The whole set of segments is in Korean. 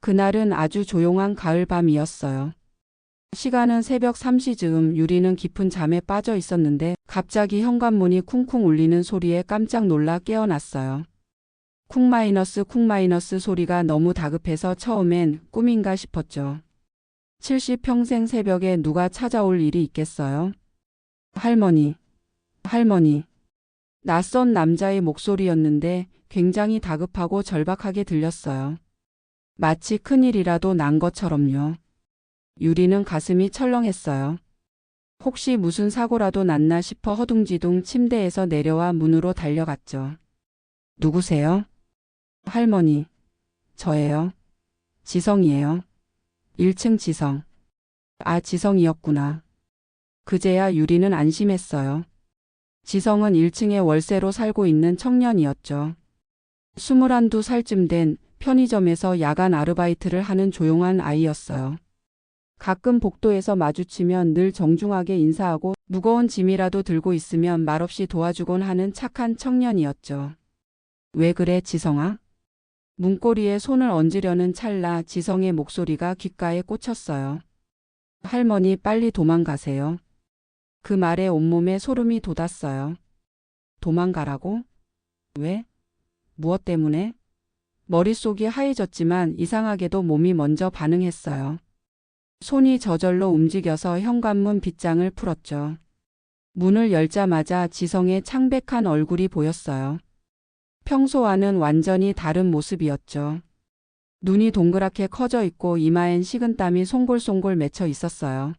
그날은 아주 조용한 가을밤이었어요. 시간은 새벽 3시쯤. 유리는 깊은 잠에 빠져 있었는데 갑자기 현관문이 쿵쿵 울리는 소리에 깜짝 놀라 깨어났어요. 쿵 마이너스 소리가 너무 다급해서 처음엔 꿈인가 싶었죠. 70평생 새벽에 누가 찾아올 일이 있겠어요? 할머니, 할머니. 낯선 남자의 목소리였는데 굉장히 다급하고 절박하게 들렸어요. 마치 큰일이라도 난 것처럼요. 유리는 가슴이 철렁했어요. 혹시 무슨 사고라도 났나 싶어 허둥지둥 침대에서 내려와 문으로 달려갔죠. 누구세요? 할머니. 저예요. 지성이에요. 1층 지성. 아, 지성이었구나. 그제야 유리는 안심했어요. 지성은 1층에 월세로 살고 있는 청년이었죠. 21~22살 된 편의점에서 야간 아르바이트를 하는 조용한 아이였어요. 가끔 복도에서 마주치면 늘 정중하게 인사하고 무거운 짐이라도 들고 있으면 말없이 도와주곤 하는 착한 청년이었죠. 왜 그래, 지성아? 문고리에 손을 얹으려는 찰나 지성의 목소리가 귓가에 꽂혔어요. 할머니, 빨리 도망가세요. 그 말에 온몸에 소름이 돋았어요. 도망가라고? 왜? 무엇 때문에? 머릿속이 하얘졌지만 이상하게도 몸이 먼저 반응했어요. 손이 저절로 움직여서 현관문 빗장을 풀었죠. 문을 열자마자 지성의 창백한 얼굴이 보였어요. 평소와는 완전히 다른 모습이었죠. 눈이 동그랗게 커져 있고 이마엔 식은땀이 송골송골 맺혀 있었어요.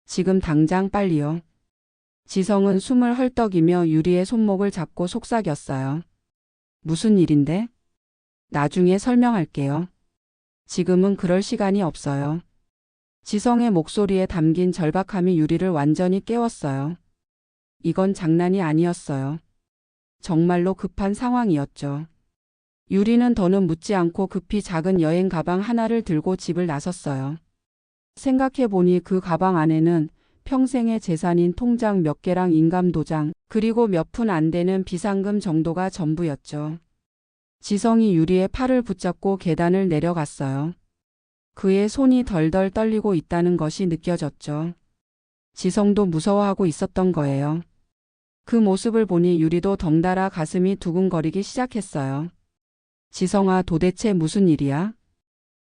지금 당장 빨리요. 지성은 숨을 헐떡이며 유리의 손목을 잡고 속삭였어요. 무슨 일인데? 나중에 설명할게요. 지금은 그럴 시간이 없어요. 지성의 목소리에 담긴 절박함이 유리를 완전히 깨웠어요. 이건 장난이 아니었어요. 정말로 급한 상황이었죠. 유리는 더는 묻지 않고 급히 작은 여행 가방 하나를 들고 집을 나섰어요. 생각해보니 그 가방 안에는 평생의 재산인 통장 몇 개랑 인감도장, 그리고 몇 푼 안 되는 비상금 정도가 전부였죠. 지성이 유리의 팔을 붙잡고 계단을 내려갔어요. 그의 손이 덜덜 떨리고 있다는 것이 느껴졌죠. 지성도 무서워하고 있었던 거예요. 그 모습을 보니 유리도 덩달아 가슴이 두근거리기 시작했어요. 지성아, 도대체 무슨 일이야?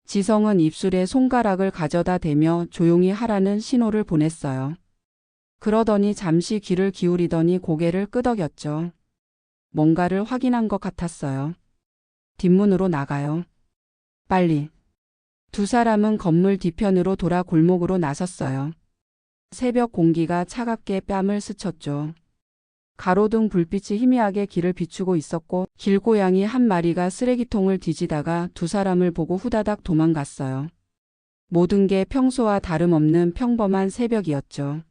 지성은 입술에 손가락을 가져다 대며 조용히 하라는 신호를 보냈어요. 그러더니 잠시 귀를 기울이더니 고개를 끄덕였죠. 뭔가를 확인한 것 같았어요. 뒷문으로 나가요. 빨리. 두 사람은 건물 뒤편으로 돌아 골목으로 나섰어요. 새벽 공기가 차갑게 뺨을 스쳤죠. 가로등 불빛이 희미하게 길을 비추고 있었고 길고양이 한 마리가 쓰레기통을 뒤지다가 두 사람을 보고 후다닥 도망갔어요. 모든 게 평소와 다름없는 평범한 새벽이었죠.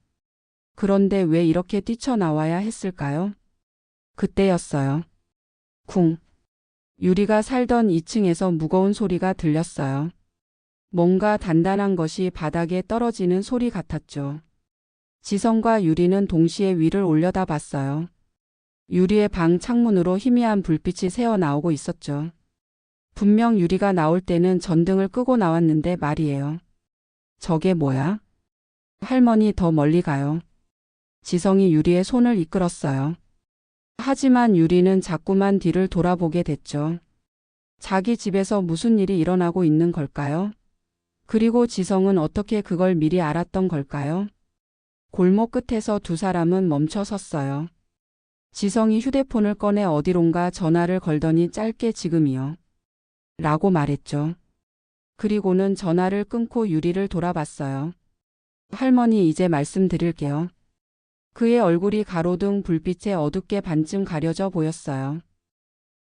그런데 왜 이렇게 뛰쳐나와야 했을까요? 그때였어요. 쿵. 유리가 살던 2층에서 무거운 소리가 들렸어요. 뭔가 단단한 것이 바닥에 떨어지는 소리 같았죠. 지성과 유리는 동시에 위를 올려다봤어요. 유리의 방 창문으로 희미한 불빛이 새어나오고 있었죠. 분명 유리가 나올 때는 전등을 끄고 나왔는데 말이에요. 저게 뭐야? 할머니, 더 멀리 가요. 지성이 유리의 손을 이끌었어요. 하지만 유리는 자꾸만 뒤를 돌아보게 됐죠. 자기 집에서 무슨 일이 일어나고 있는 걸까요? 그리고 지성은 어떻게 그걸 미리 알았던 걸까요? 골목 끝에서 두 사람은 멈춰 섰어요. 지성이 휴대폰을 꺼내 어디론가 전화를 걸더니 짧게 지금이요. 라고 말했죠. 그리고는 전화를 끊고 유리를 돌아봤어요. 할머니, 이제 말씀드릴게요. 그의 얼굴이 가로등 불빛에 어둡게 반쯤 가려져 보였어요.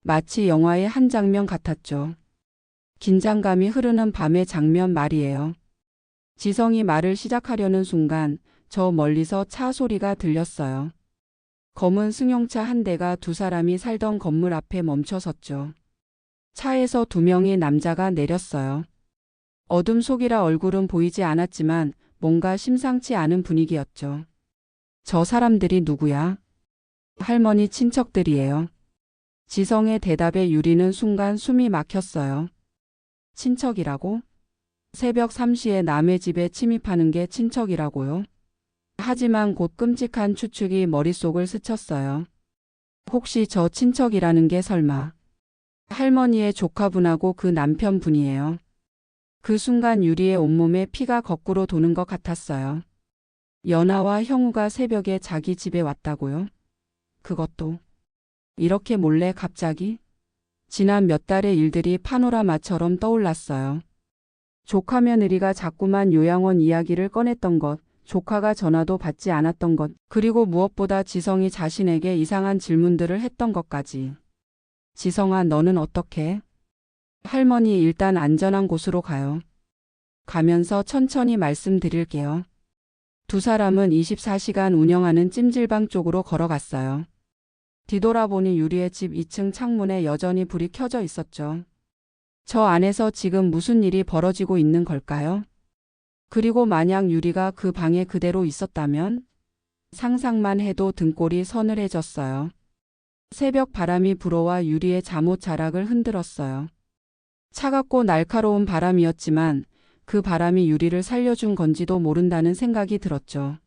마치 영화의 한 장면 같았죠. 긴장감이 흐르는 밤의 장면 말이에요. 지성이 말을 시작하려는 순간 저 멀리서 차 소리가 들렸어요. 검은 승용차 한 대가 두 사람이 살던 건물 앞에 멈춰 섰죠. 차에서 두 명의 남자가 내렸어요. 어둠 속이라 얼굴은 보이지 않았지만 뭔가 심상치 않은 분위기였죠. 저 사람들이 누구야? 할머니 친척들이에요. 지성의 대답에 유리는 순간 숨이 막혔어요. 친척이라고? 새벽 3시에 남의 집에 침입하는 게 친척이라고요? 하지만 곧 끔찍한 추측이 머릿속을 스쳤어요. 혹시 저 친척이라는 게 설마 할머니의 조카분하고 그 남편분이에요? 그 순간 유리의 온몸에 피가 거꾸로 도는 것 같았어요. 연아와 형우가 새벽에 자기 집에 왔다고요? 그것도 이렇게 몰래 갑자기? 지난 몇 달의 일들이 파노라마처럼 떠올랐어요. 조카 며느리가 자꾸만 요양원 이야기를 꺼냈던 것, 조카가 전화도 받지 않았던 것, 그리고 무엇보다 지성이 자신에게 이상한 질문들을 했던 것까지. 지성아, 너는 어떻게? 할머니 일단 안전한 곳으로 가요. 가면서 천천히 말씀드릴게요. 두 사람은 24시간 운영하는 찜질방 쪽으로 걸어갔어요. 뒤돌아보니 유리의 집 2층 창문에 여전히 불이 켜져 있었죠. 저 안에서 지금 무슨 일이 벌어지고 있는 걸까요? 그리고 만약 유리가 그 방에 그대로 있었다면? 상상만 해도 등골이 서늘해졌어요. 새벽 바람이 불어와 유리의 잠옷 자락을 흔들었어요. 차갑고 날카로운 바람이었지만 그 바람이 유리를 살려준 건지도 모른다는 생각이 들었죠.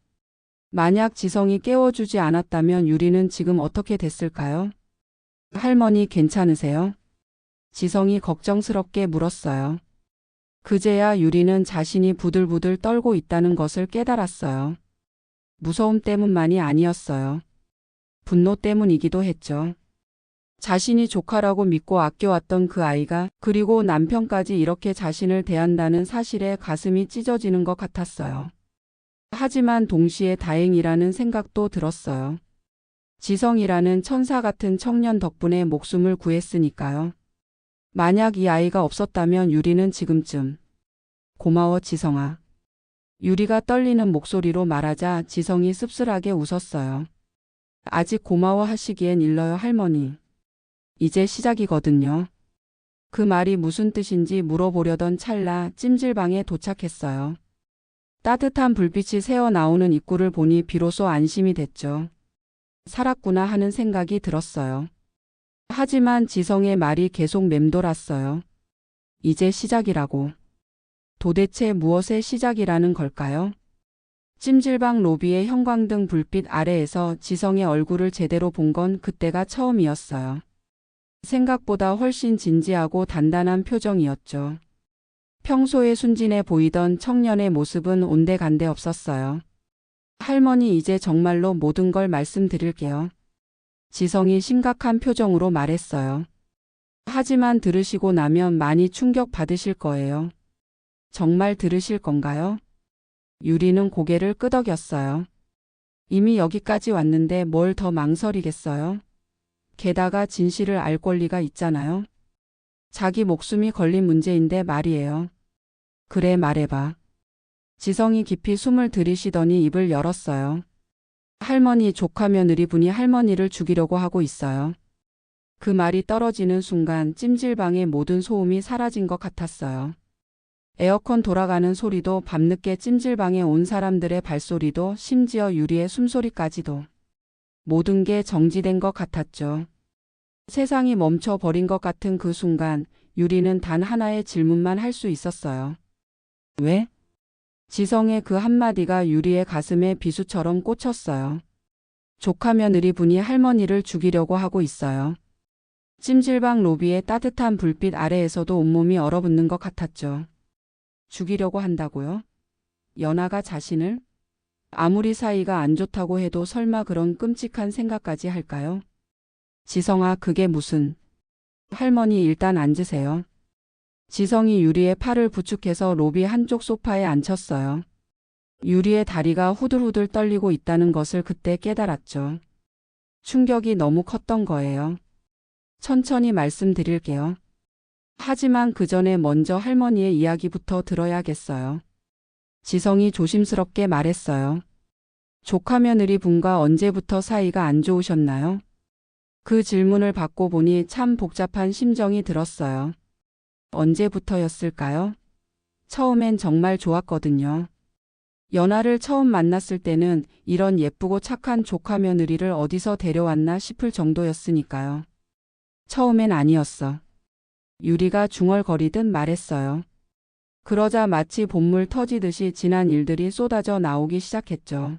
만약 지성이 깨워주지 않았다면 유리는 지금 어떻게 됐을까요? 할머니 괜찮으세요? 지성이 걱정스럽게 물었어요. 그제야 유리는 자신이 부들부들 떨고 있다는 것을 깨달았어요. 무서움 때문만이 아니었어요. 분노 때문이기도 했죠. 자신이 조카라고 믿고 아껴왔던 그 아이가, 그리고 남편까지 이렇게 자신을 대한다는 사실에 가슴이 찢어지는 것 같았어요. 하지만 동시에 다행이라는 생각도 들었어요. 지성이라는 천사 같은 청년 덕분에 목숨을 구했으니까요. 만약 이 아이가 없었다면 유리는 지금쯤. 고마워 지성아. 유리가 떨리는 목소리로 말하자 지성이 씁쓸하게 웃었어요. 아직 고마워하시기엔 일러요 할머니. 이제 시작이거든요. 그 말이 무슨 뜻인지 물어보려던 찰나 찜질방에 도착했어요. 따뜻한 불빛이 새어나오는 입구를 보니 비로소 안심이 됐죠. 살았구나 하는 생각이 들었어요. 하지만 지성의 말이 계속 맴돌았어요. 이제 시작이라고. 도대체 무엇의 시작이라는 걸까요? 찜질방 로비의 형광등 불빛 아래에서 지성의 얼굴을 제대로 본 건 그때가 처음이었어요. 생각보다 훨씬 진지하고 단단한 표정이었죠. 평소에 순진해 보이던 청년의 모습은 온데간데 없었어요. 할머니 이제 정말로 모든 걸 말씀드릴게요. 지성이 심각한 표정으로 말했어요. 하지만 들으시고 나면 많이 충격받으실 거예요. 정말 들으실 건가요? 유리는 고개를 끄덕였어요. 이미 여기까지 왔는데 뭘 더 망설이겠어요? 게다가 진실을 알 권리가 있잖아요. 자기 목숨이 걸린 문제인데 말이에요. 그래 말해봐. 지성이 깊이 숨을 들이쉬더니 입을 열었어요. 할머니 조카 며느리분이 할머니를 죽이려고 하고 있어요. 그 말이 떨어지는 순간 찜질방의 모든 소음이 사라진 것 같았어요. 에어컨 돌아가는 소리도 밤늦게 찜질방에 온 사람들의 발소리도 심지어 유리의 숨소리까지도. 모든 게 정지된 것 같았죠. 세상이 멈춰버린 것 같은 그 순간 유리는 단 하나의 질문만 할 수 있었어요. 왜? 지성의 그 한마디가 유리의 가슴에 비수처럼 꽂혔어요. 조카 며느리분이 할머니를 죽이려고 하고 있어요. 찜질방 로비의 따뜻한 불빛 아래에서도 온몸이 얼어붙는 것 같았죠. 죽이려고 한다고요? 연아가 자신을? 아무리 사이가 안 좋다고 해도 설마 그런 끔찍한 생각까지 할까요? 지성아, 그게 무슨... 할머니 일단 앉으세요. 지성이 유리의 팔을 부축해서 로비 한쪽 소파에 앉혔어요. 유리의 다리가 후들후들 떨리고 있다는 것을 그때 깨달았죠. 충격이 너무 컸던 거예요. 천천히 말씀드릴게요. 하지만 그 전에 먼저 할머니의 이야기부터 들어야겠어요. 지성이 조심스럽게 말했어요. 조카 며느리 분과 언제부터 사이가 안 좋으셨나요? 그 질문을 받고 보니 참 복잡한 심정이 들었어요. 언제부터였을까요? 처음엔 정말 좋았거든요. 연아를 처음 만났을 때는 이런 예쁘고 착한 조카 며느리를 어디서 데려왔나 싶을 정도였으니까요. 처음엔 아니었어. 유리가 중얼거리듯 말했어요. 그러자 마치 봇물 터지듯이 지난 일들이 쏟아져 나오기 시작했죠.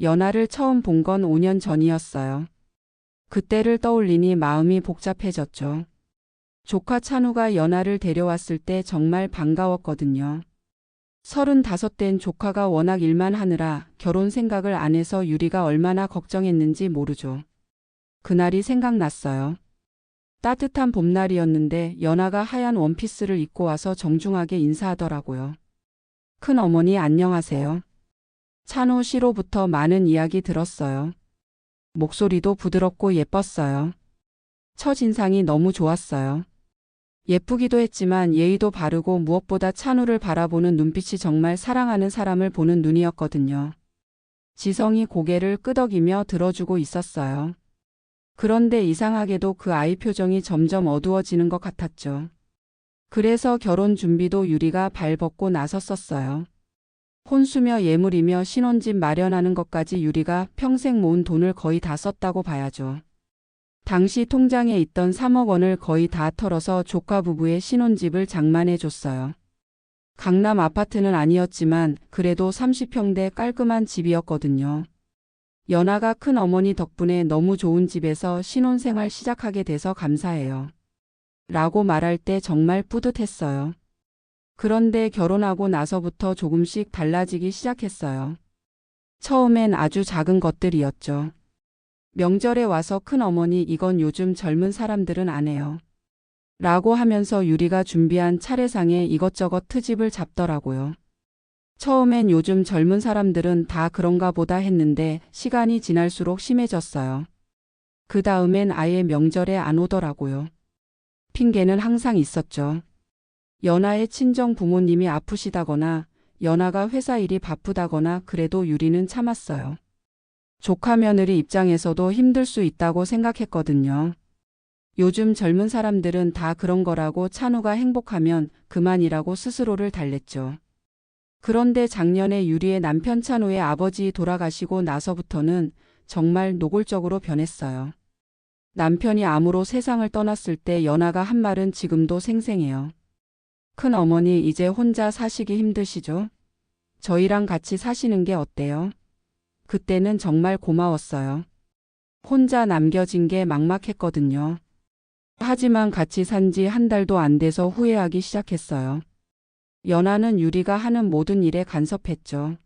연하를 처음 본 건 5년 전이었어요. 그때를 떠올리니 마음이 복잡해졌죠. 조카 찬우가 연하를 데려왔을 때 정말 반가웠거든요. 35된 조카가 워낙 일만 하느라 결혼 생각을 안 해서 유리가 얼마나 걱정했는지 모르죠. 그날이 생각났어요. 따뜻한 봄날이었는데 연하가 하얀 원피스를 입고 와서 정중하게 인사하더라고요. 큰어머니 안녕하세요. 찬우 씨로부터 많은 이야기 들었어요. 목소리도 부드럽고 예뻤어요. 첫인상이 너무 좋았어요. 예쁘기도 했지만 예의도 바르고 무엇보다 찬우를 바라보는 눈빛이 정말 사랑하는 사람을 보는 눈이었거든요. 지성이 고개를 끄덕이며 들어주고 있었어요. 그런데 이상하게도 그 아이 표정이 점점 어두워지는 것 같았죠. 그래서 결혼 준비도 유리가 발벗고 나섰었어요. 혼수며 예물이며 신혼집 마련하는 것까지 유리가 평생 모은 돈을 거의 다 썼다고 봐야죠. 당시 통장에 있던 3억 원을 거의 다 털어서 조카 부부의 신혼집을 장만해 줬어요. 강남 아파트는 아니었지만 그래도 30평대 깔끔한 집이었거든요. 연하가 큰 어머니 덕분에 너무 좋은 집에서 신혼생활 시작하게 돼서 감사해요. 라고 말할 때 정말 뿌듯했어요. 그런데 결혼하고 나서부터 조금씩 달라지기 시작했어요. 처음엔 아주 작은 것들이었죠. 명절에 와서 큰 어머니 이건 요즘 젊은 사람들은 안 해요. 라고 하면서 유리가 준비한 차례상에 이것저것 트집을 잡더라고요. 처음엔 요즘 젊은 사람들은 다 그런가 보다 했는데 시간이 지날수록 심해졌어요. 그 다음엔 아예 명절에 안 오더라고요. 핑계는 항상 있었죠. 연하의 친정 부모님이 아프시다거나 연하가 회사 일이 바쁘다거나 그래도 유리는 참았어요. 조카 며느리 입장에서도 힘들 수 있다고 생각했거든요. 요즘 젊은 사람들은 다 그런 거라고 찬우가 행복하면 그만이라고 스스로를 달랬죠. 그런데 작년에 유리의 남편 찬우의 아버지 돌아가시고 나서부터는 정말 노골적으로 변했어요. 남편이 암으로 세상을 떠났을 때 연하가 한 말은 지금도 생생해요. 큰 어머니 이제 혼자 사시기 힘드시죠? 저희랑 같이 사시는 게 어때요? 그때는 정말 고마웠어요. 혼자 남겨진 게 막막했거든요. 하지만 같이 산 지 한 달도 안 돼서 후회하기 시작했어요. 연하는 유리가 하는 모든 일에 간섭했죠.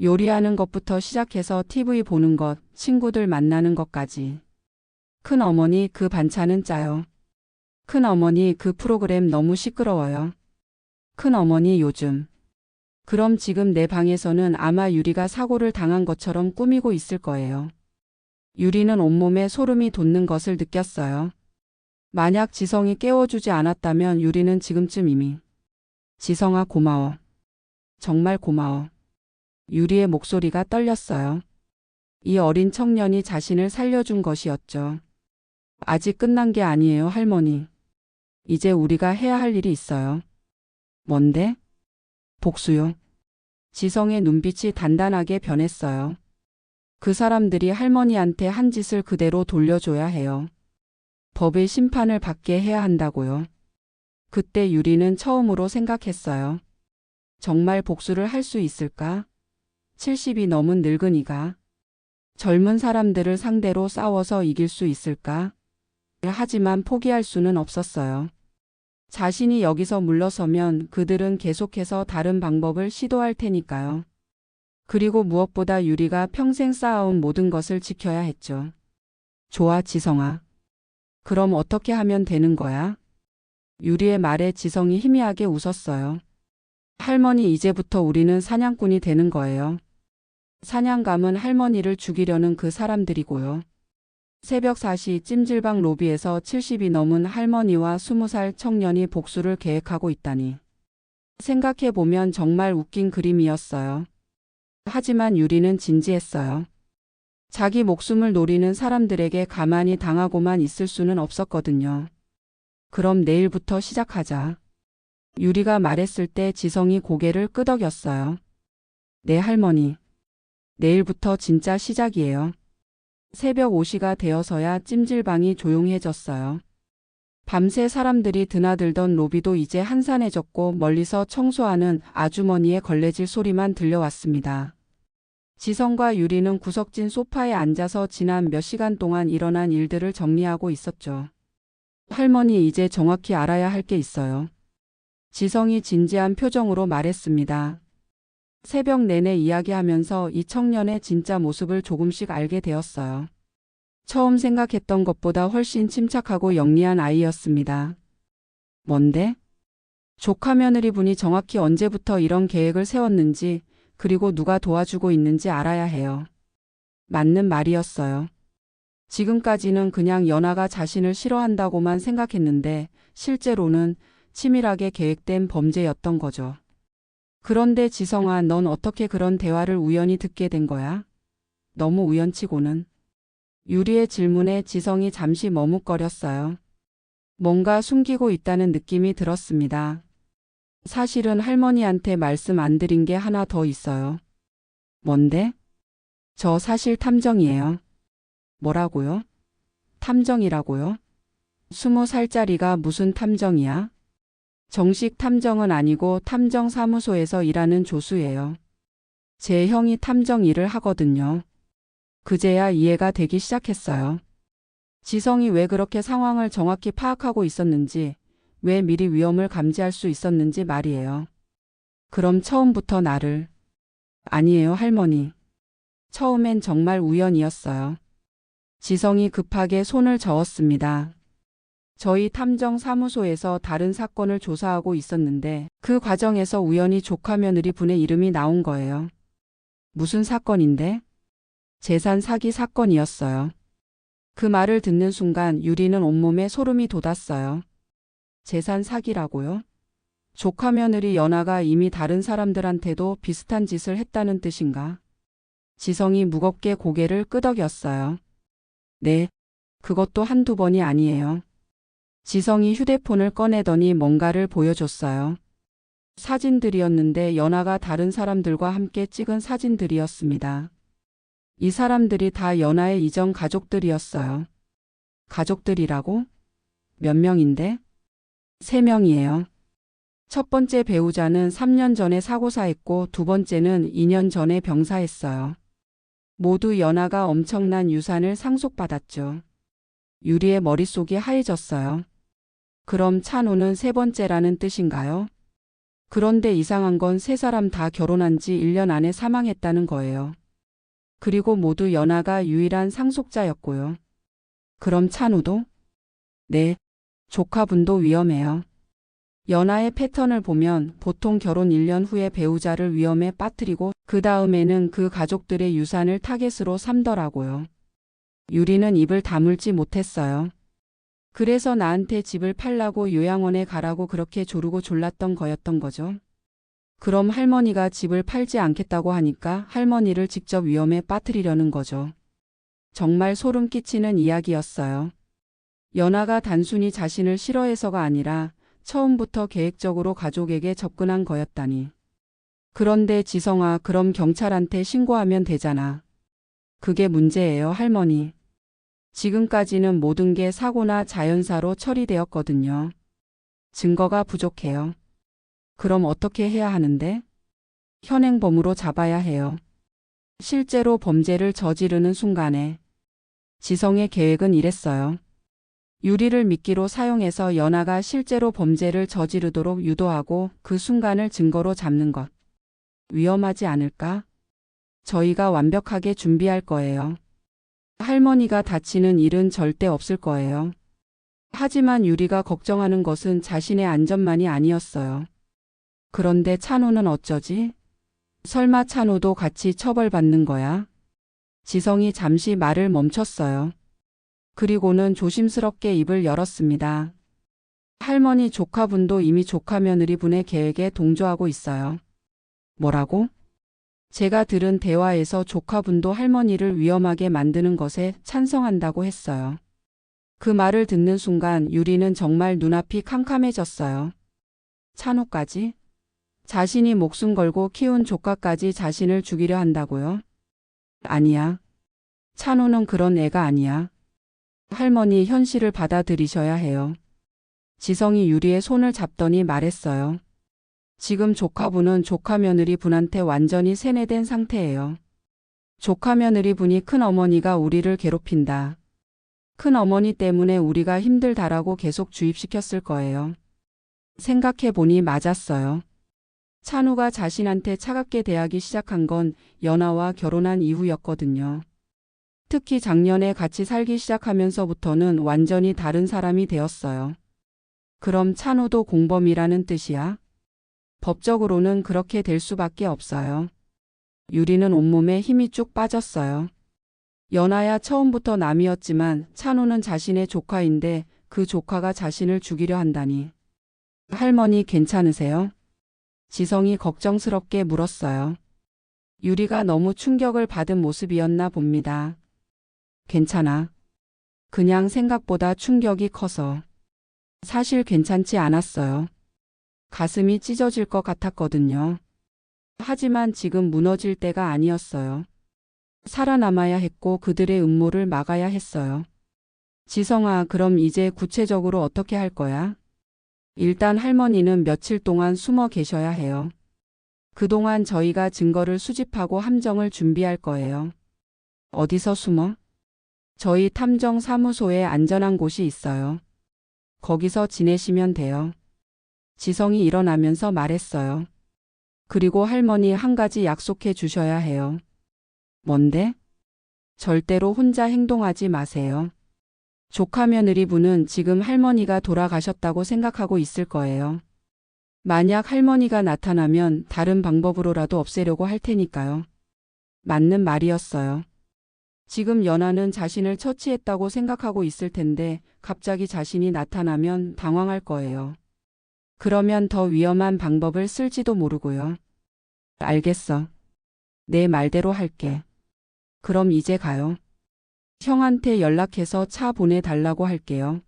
요리하는 것부터 시작해서 TV 보는 것, 친구들 만나는 것까지. 큰 어머니 그 반찬은 짜요. 큰 어머니 그 프로그램 너무 시끄러워요. 큰 어머니 요즘. 그럼 지금 내 방에서는 아마 유리가 사고를 당한 것처럼 꾸미고 있을 거예요. 유리는 온몸에 소름이 돋는 것을 느꼈어요. 만약 지성이 깨워주지 않았다면 유리는 지금쯤 이미. 지성아 고마워. 정말 고마워. 유리의 목소리가 떨렸어요. 이 어린 청년이 자신을 살려준 것이었죠. 아직 끝난 게 아니에요, 할머니. 이제 우리가 해야 할 일이 있어요. 뭔데? 복수요. 지성의 눈빛이 단단하게 변했어요. 그 사람들이 할머니한테 한 짓을 그대로 돌려줘야 해요. 법의 심판을 받게 해야 한다고요. 그때 유리는 처음으로 생각했어요. 정말 복수를 할 수 있을까? 70이 넘은 늙은이가 젊은 사람들을 상대로 싸워서 이길 수 있을까? 하지만 포기할 수는 없었어요. 자신이 여기서 물러서면 그들은 계속해서 다른 방법을 시도할 테니까요. 그리고 무엇보다 유리가 평생 쌓아온 모든 것을 지켜야 했죠. 좋아, 지성아. 그럼 어떻게 하면 되는 거야? 유리의 말에 지성이 희미하게 웃었어요. 할머니 이제부터 우리는 사냥꾼이 되는 거예요. 사냥감은 할머니를 죽이려는 그 사람들이고요. 새벽 4시 찜질방 로비에서 70이 넘은 할머니와 20살 청년이 복수를 계획하고 있다니. 생각해보면 정말 웃긴 그림이었어요. 하지만 유리는 진지했어요. 자기 목숨을 노리는 사람들에게 가만히 당하고만 있을 수는 없었거든요. 그럼 내일부터 시작하자. 유리가 말했을 때 지성이 고개를 끄덕였어요. 네, 할머니. 내일부터 진짜 시작이에요. 새벽 5시가 되어서야 찜질방이 조용해졌어요. 밤새 사람들이 드나들던 로비도 이제 한산해졌고 멀리서 청소하는 아주머니의 걸레질 소리만 들려왔습니다. 지성과 유리는 구석진 소파에 앉아서 지난 몇 시간 동안 일어난 일들을 정리하고 있었죠. 할머니, 이제 정확히 알아야 할 게 있어요. 지성이 진지한 표정으로 말했습니다. 새벽 내내 이야기하면서 이 청년의 진짜 모습을 조금씩 알게 되었어요. 처음 생각했던 것보다 훨씬 침착하고 영리한 아이였습니다. 뭔데? 조카 며느리분이 정확히 언제부터 이런 계획을 세웠는지, 그리고 누가 도와주고 있는지 알아야 해요. 맞는 말이었어요. 지금까지는 그냥 연아가 자신을 싫어한다고만 생각했는데 실제로는 치밀하게 계획된 범죄였던 거죠. 그런데 지성아, 넌 어떻게 그런 대화를 우연히 듣게 된 거야? 너무 우연치고는. 유리의 질문에 지성이 잠시 머뭇거렸어요. 뭔가 숨기고 있다는 느낌이 들었습니다. 사실은 할머니한테 말씀 안 드린 게 하나 더 있어요. 뭔데? 저 사실 탐정이에요. 뭐라고요? 탐정이라고요? 20살짜리가 무슨 탐정이야? 정식 탐정은 아니고 탐정사무소에서 일하는 조수예요. 제 형이 탐정 일을 하거든요. 그제야 이해가 되기 시작했어요. 지성이 왜 그렇게 상황을 정확히 파악하고 있었는지, 왜 미리 위험을 감지할 수 있었는지 말이에요. 그럼 처음부터 나를... 아니에요, 할머니. 처음엔 정말 우연이었어요. 지성이 급하게 손을 저었습니다. 저희 탐정사무소에서 다른 사건을 조사하고 있었는데 그 과정에서 우연히 조카 며느리 분의 이름이 나온 거예요. 무슨 사건인데? 재산 사기 사건이었어요. 그 말을 듣는 순간 유리는 온몸에 소름이 돋았어요. 재산 사기라고요? 조카 며느리 연아가 이미 다른 사람들한테도 비슷한 짓을 했다는 뜻인가? 지성이 무겁게 고개를 끄덕였어요. 네, 그것도 한두 번이 아니에요. 지성이 휴대폰을 꺼내더니 뭔가를 보여줬어요. 사진들이었는데 연아가 다른 사람들과 함께 찍은 사진들이었습니다. 이 사람들이 다 연아의 이전 가족들이었어요. 가족들이라고? 몇 명인데? 3명이에요. 첫 번째 배우자는 3년 전에 사고사했고 두 번째는 2년 전에 병사했어요. 모두 연아가 엄청난 유산을 상속받았죠. 유리의 머릿속이 하얘졌어요. 그럼 찬우는 세 번째라는 뜻인가요? 그런데 이상한 건 세 사람 다 결혼한 지 1년 안에 사망했다는 거예요. 그리고 모두 연아가 유일한 상속자였고요. 그럼 찬우도? 네, 조카분도 위험해요. 연아의 패턴을 보면 보통 결혼 1년 후에 배우자를 위험에 빠뜨리고 그 다음에는 그 가족들의 유산을 타겟으로 삼더라고요. 유리는 입을 다물지 못했어요. 그래서 나한테 집을 팔라고 요양원에 가라고 그렇게 조르고 졸랐던 거였던 거죠. 그럼 할머니가 집을 팔지 않겠다고 하니까 할머니를 직접 위험에 빠뜨리려는 거죠. 정말 소름 끼치는 이야기였어요. 연아가 단순히 자신을 싫어해서가 아니라 처음부터 계획적으로 가족에게 접근한 거였다니. 그런데 지성아, 그럼 경찰한테 신고하면 되잖아. 그게 문제예요, 할머니. 지금까지는 모든 게 사고나 자연사로 처리되었거든요. 증거가 부족해요. 그럼 어떻게 해야 하는데? 현행범으로 잡아야 해요. 실제로 범죄를 저지르는 순간에. 지성의 계획은 이랬어요. 유리를 미끼로 사용해서 연아가 실제로 범죄를 저지르도록 유도하고 그 순간을 증거로 잡는 것. 위험하지 않을까? 저희가 완벽하게 준비할 거예요. 할머니가 다치는 일은 절대 없을 거예요. 하지만 유리가 걱정하는 것은 자신의 안전만이 아니었어요. 그런데 찬우는 어쩌지? 설마 찬우도 같이 처벌받는 거야? 지성이 잠시 말을 멈췄어요. 그리고는 조심스럽게 입을 열었습니다. 할머니, 조카분도 이미 조카 며느리 분의 계획에 동조하고 있어요. 뭐라고? 제가 들은 대화에서 조카분도 할머니를 위험하게 만드는 것에 찬성한다고 했어요. 그 말을 듣는 순간 유리는 정말 눈앞이 캄캄해졌어요. 찬우까지? 자신이 목숨 걸고 키운 조카까지 자신을 죽이려 한다고요? 아니야. 찬우는 그런 애가 아니야. 할머니, 현실을 받아들이셔야 해요. 지성이 유리의 손을 잡더니 말했어요. 지금 조카분은 조카 며느리 분한테 완전히 세뇌된 상태예요. 조카 며느리 분이 큰어머니가 우리를 괴롭힌다. 큰어머니 때문에 우리가 힘들다라고 계속 주입시켰을 거예요. 생각해보니 맞았어요. 찬우가 자신한테 차갑게 대하기 시작한 건 연하와 결혼한 이후였거든요. 특히 작년에 같이 살기 시작하면서부터는 완전히 다른 사람이 되었어요. 그럼 찬우도 공범이라는 뜻이야? 법적으로는 그렇게 될 수밖에 없어요. 유리는 온몸에 힘이 쭉 빠졌어요. 연하야 처음부터 남이었지만 찬우는 자신의 조카인데 그 조카가 자신을 죽이려 한다니. 할머니 괜찮으세요? 지성이 걱정스럽게 물었어요. 유리가 너무 충격을 받은 모습이었나 봅니다. 괜찮아. 그냥 생각보다 충격이 커서. 사실 괜찮지 않았어요. 가슴이 찢어질 것 같았거든요. 하지만 지금 무너질 때가 아니었어요. 살아남아야 했고 그들의 음모를 막아야 했어요. 지성아, 그럼 이제 구체적으로 어떻게 할 거야? 일단 할머니는 며칠 동안 숨어 계셔야 해요. 그동안 저희가 증거를 수집하고 함정을 준비할 거예요. 어디서 숨어? 저희 탐정사무소에 안전한 곳이 있어요. 거기서 지내시면 돼요. 지성이 일어나면서 말했어요. 그리고 할머니 한 가지 약속해 주셔야 해요. 뭔데? 절대로 혼자 행동하지 마세요. 조카 며느리 분은 지금 할머니가 돌아가셨다고 생각하고 있을 거예요. 만약 할머니가 나타나면 다른 방법으로라도 없애려고 할 테니까요. 맞는 말이었어요. 지금 연하는 자신을 처치했다고 생각하고 있을 텐데 갑자기 자신이 나타나면 당황할 거예요. 그러면 더 위험한 방법을 쓸지도 모르고요. 알겠어. 내 말대로 할게. 그럼 이제 가요. 형한테 연락해서 차 보내달라고 할게요.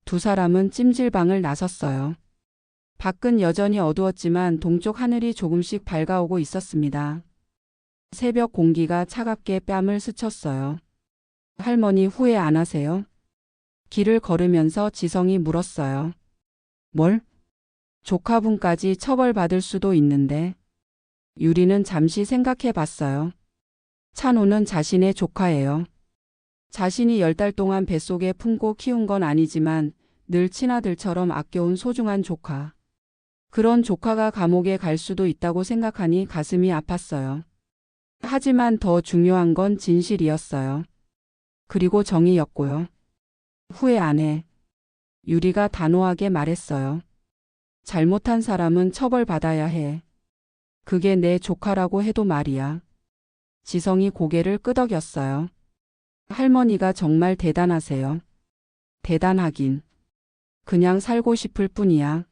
두 사람은 찜질방을 나섰어요. 밖은 여전히 어두웠지만 동쪽 하늘이 조금씩 밝아오고 있었습니다. 새벽 공기가 차갑게 뺨을 스쳤어요. 할머니 후회 안 하세요? 길을 걸으면서 지성이 물었어요. 뭘? 조카분까지 처벌받을 수도 있는데. 유리는 잠시 생각해 봤어요. 찬우는 자신의 조카예요. 자신이 10달 동안 뱃속에 품고 키운 건 아니지만 늘 친아들처럼 아껴온 소중한 조카. 그런 조카가 감옥에 갈 수도 있다고 생각하니 가슴이 아팠어요. 하지만 더 중요한 건 진실이었어요. 그리고 정의였고요. 후회 안 해. 유리가 단호하게 말했어요. 잘못한 사람은 처벌받아야 해. 그게 내 조카라고 해도 말이야. 지성이 고개를 끄덕였어요. 할머니가 정말 대단하세요. 대단하긴. 그냥 살고 싶을 뿐이야.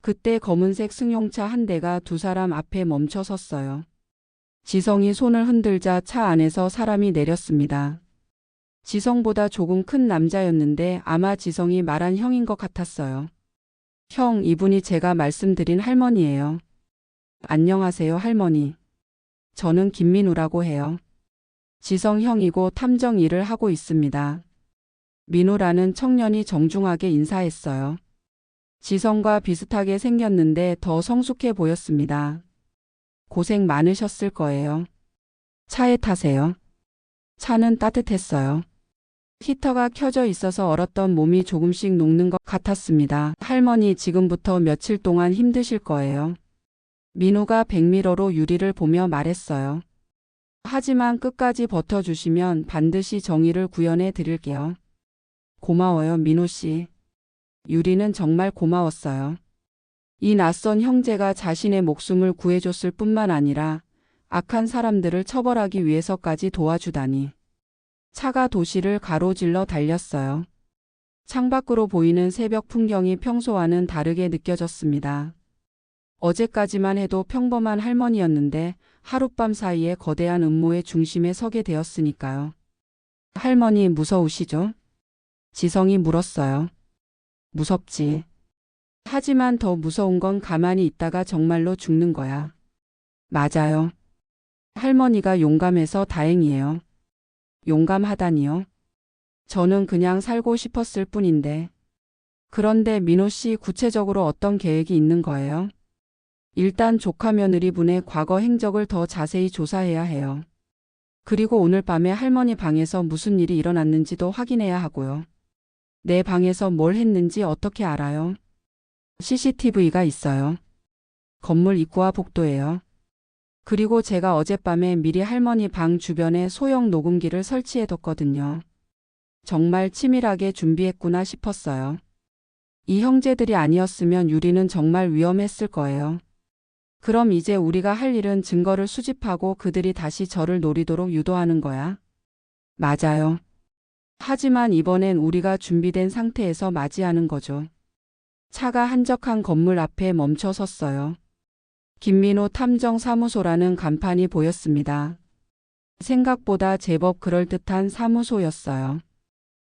그때 검은색 승용차 한 대가 두 사람 앞에 멈춰 섰어요. 지성이 손을 흔들자 차 안에서 사람이 내렸습니다. 지성보다 조금 큰 남자였는데 아마 지성이 말한 형인 것 같았어요. 형, 이분이 제가 말씀드린 할머니예요. 안녕하세요, 할머니. 저는 김민우라고 해요. 지성 형이고 탐정 일을 하고 있습니다. 민우라는 청년이 정중하게 인사했어요. 지성과 비슷하게 생겼는데 더 성숙해 보였습니다. 고생 많으셨을 거예요. 차에 타세요. 차는 따뜻했어요. 히터가 켜져 있어서 얼었던 몸이 조금씩 녹는 것 같았습니다. 할머니 지금부터 며칠 동안 힘드실 거예요. 민우가 백미러로 유리를 보며 말했어요. 하지만 끝까지 버텨주시면 반드시 정의를 구현해 드릴게요. 고마워요, 민우 씨. 유리는 정말 고마웠어요. 이 낯선 형제가 자신의 목숨을 구해줬을 뿐만 아니라 악한 사람들을 처벌하기 위해서까지 도와주다니. 차가 도시를 가로질러 달렸어요. 창밖으로 보이는 새벽 풍경이 평소와는 다르게 느껴졌습니다. 어제까지만 해도 평범한 할머니였는데 하룻밤 사이에 거대한 음모의 중심에 서게 되었으니까요. 할머니 무서우시죠? 지성이 물었어요. 무섭지. 하지만 더 무서운 건 가만히 있다가 정말로 죽는 거야. 맞아요. 할머니가 용감해서 다행이에요. 용감하다니요? 저는 그냥 살고 싶었을 뿐인데. 그런데 민호 씨 구체적으로 어떤 계획이 있는 거예요? 일단 조카 며느리분의 과거 행적을 더 자세히 조사해야 해요. 그리고 오늘 밤에 할머니 방에서 무슨 일이 일어났는지도 확인해야 하고요. 내 방에서 뭘 했는지 어떻게 알아요? CCTV가 있어요. 건물 입구와 복도예요. 그리고 제가 어젯밤에 미리 할머니 방 주변에 소형 녹음기를 설치해뒀거든요. 정말 치밀하게 준비했구나 싶었어요. 이 형제들이 아니었으면 유리는 정말 위험했을 거예요. 그럼 이제 우리가 할 일은 증거를 수집하고 그들이 다시 저를 노리도록 유도하는 거야. 맞아요. 하지만 이번엔 우리가 준비된 상태에서 맞이하는 거죠. 차가 한적한 건물 앞에 멈춰 섰어요. 김민호 탐정사무소라는 간판이 보였습니다. 생각보다 제법 그럴듯한 사무소였어요.